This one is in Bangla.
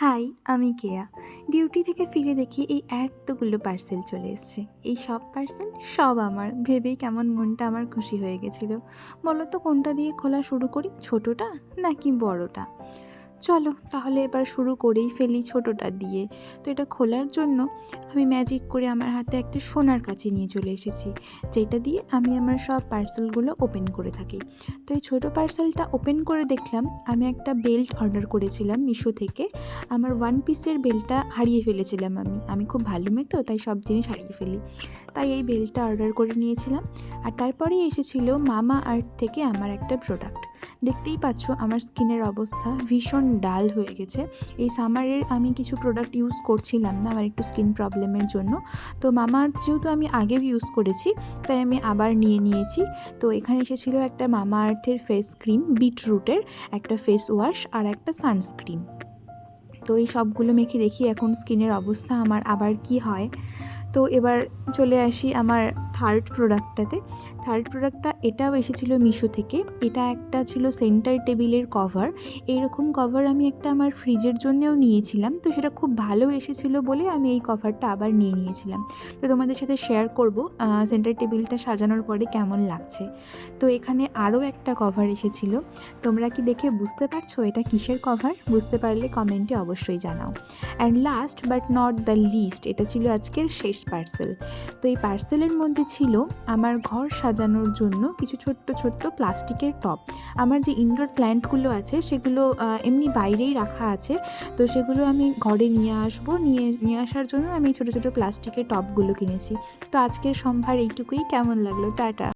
হাই, আমি কেয়া। ডিউটি থেকে ফিরে দেখি এই এতগুলো পার্সেল চলে এসছে। এই সব পার্সেল সব আমার। ভেবেই কেমন মনটা আমার খুশি হয়ে গেছিল। বলো তো কোনটা দিয়ে খোলা শুরু করি, ছোটোটা নাকি বড়টা? চলো তাহলে এবার শুরু করেই ফেলি ছোটোটা দিয়ে। তো এটা খোলার জন্য আমি ম্যাজিক করে আমার হাতে একটা সোনার কাঁচি নিয়ে চলে এসেছি, যেটা দিয়ে আমি আমার সব পার্সেলগুলো ওপেন করে থাকি। তো এই ছোটো পার্সেলটা ওপেন করে দেখলাম আমি একটা বেল্ট অর্ডার করেছিলাম মিশো থেকে। আমার ওয়ান পিসের বেল্টটা হারিয়ে ফেলেছিলাম আমি খুব ভালো মেয়ে, তো তাই সব জিনিস হারিয়ে ফেলি। তাই এই বেল্টটা অর্ডার করে নিয়েছিলাম। আর তারপরেই এসেছিলো মামা আর্থ থেকে আমার একটা প্রোডাক্ট। দেখতেই পাচ্ছ আমার স্কিনের অবস্থা ভীষণ ডাল হয়ে গেছে। এই সামারের আমি কিছু প্রোডাক্ট ইউজ করছিলাম না আমার একটু স্কিন প্রবলেমের জন্য। তো মামা আর্থ যেহেতু আমি আগেও ইউজ করেছি, তাই আমি আবার নিয়েছি। তো এখানে এসেছিলো একটা মামা আর্থের ফেস ক্রিম, বিটরুটের একটা ফেস ওয়াশ আর একটা সানস্ক্রিন। তো এই সবগুলো মেখে দেখি এখন স্কিনের অবস্থা আমার আবার কি হয়। তো এবার চলে আসি আমার থার্ড প্রোডাক্টটা এটাও এসেছিলো মিশো থেকে। এটা একটা ছিল সেন্টার টেবিলের কভার। এইরকম কভার আমি একটা আমার ফ্রিজের জন্যেও নিয়েছিলাম, তো সেটা খুব ভালো এসেছিলো বলে আমি এই কভারটা আবার নিয়েছিলাম। তো তোমাদের সাথে শেয়ার করব সেন্টার টেবিলটা সাজানোর পরে কেমন লাগছে। তো এখানে আরও একটা কভার এসেছিলো। তোমরা কি দেখে বুঝতে পারছো এটা কিসের কভার? বুঝতে পারলে কমেন্টে অবশ্যই জানাও। And last but not the least, এটা ছিল আজকের শেষ পার্সেল। তো এই পার্সেলের মধ্যে ছিল আমার ঘর সাজানোর জন্য কিছু ছোট্ট প্লাস্টিকের টব। আমার যে ইনডোর প্ল্যান্টগুলো আছে সেগুলো এমনি বাইরেই রাখা আছে, তো সেগুলো আমি ঘরে নিয়ে আসার জন্য আমি ছোটো প্লাস্টিকের টবগুলো কিনেছি। তো আজকের সম্ভার এইটুকুই। কেমন লাগলো? টাটা।